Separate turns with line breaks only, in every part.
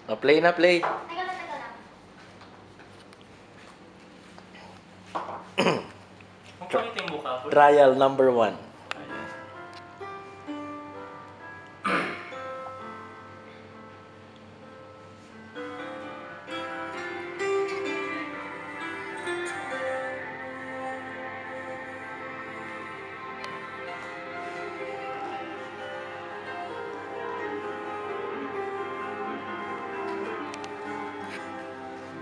Oh, play na, play.
Teka lang.
Magpakita yung mukha po.
Trial number 1.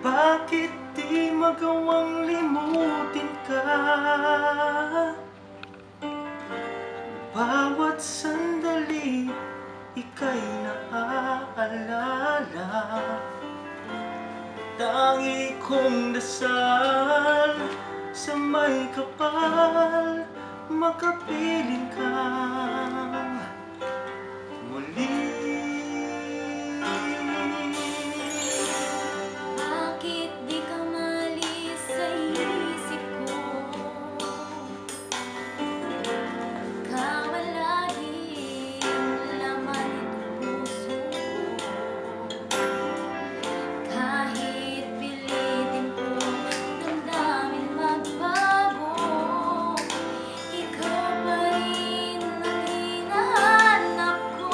Bakit di magawang limutin ka? Bawat sandali, ika'y naaalala. Tangi kong dasal sa may kapal, makapiling ka muli.
Bakit di ka malis sa isip ko? Kawala din laman ng puso ko. Kahit pilitin ko, damdamin magbago, ikaw pa rin ang hinahanap ko.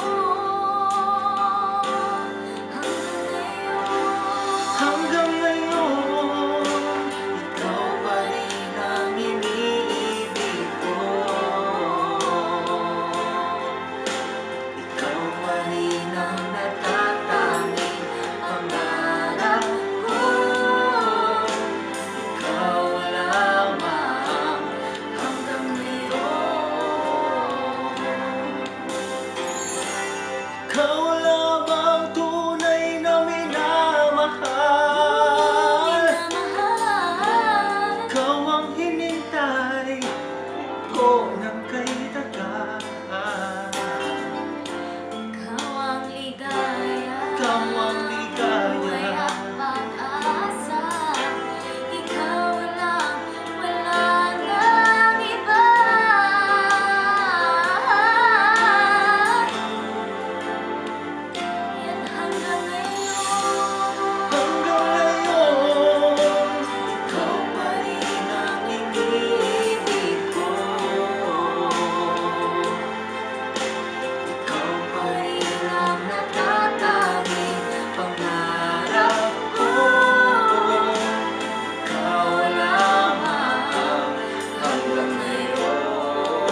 Hanggang ngayon, ikaw pa rin ang iniibig ko. Ikaw pa rin ang natatanging pangarap ko. Ikaw lamang hanggang ngayon. Ikaw lamang tunay na minamahal. Ikaw ang hinintay ko ng kay tagal.
Ikaw ang ligaya,
Ikaw ang ligaya.
buhay at pag-asa. Ikaw lang, wala nang iba. Yan hanggang ngayon.
Hanggang ngayon, ikaw pa rin ang iniibig ko. Ikaw pa rin ang natatanging pangarap ko. Ikaw lamang hanggang ngayon.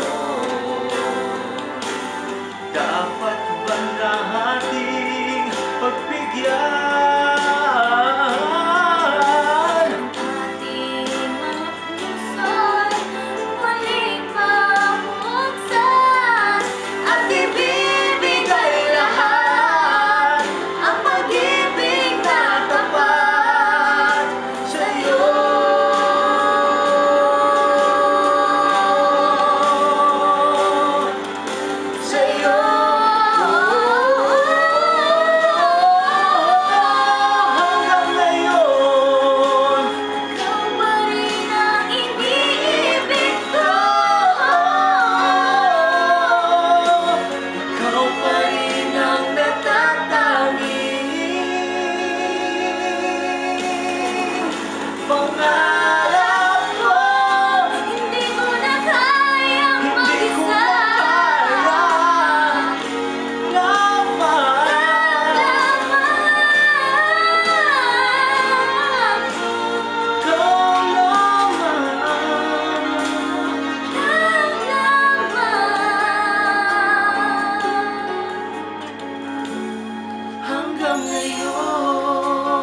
Dapat ba nating pagbigyan
Ating mga puso'y muling pabuksan at ibibigay lahat ang pag-ibig na tapat sa'yo.
sa'yo? Hanggang ngayon,
Ikaw pa rin ang iniibig ko.
ikaw pa rin ang natatanging pangarap ko.
Hindi ko na kayang
Hindi ko
mag-isa.
Hanggang ngayon.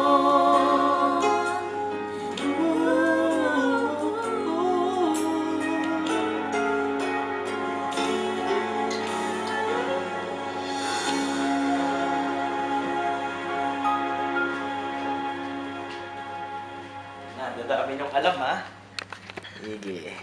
Nadadami yung alam, ha? Sige.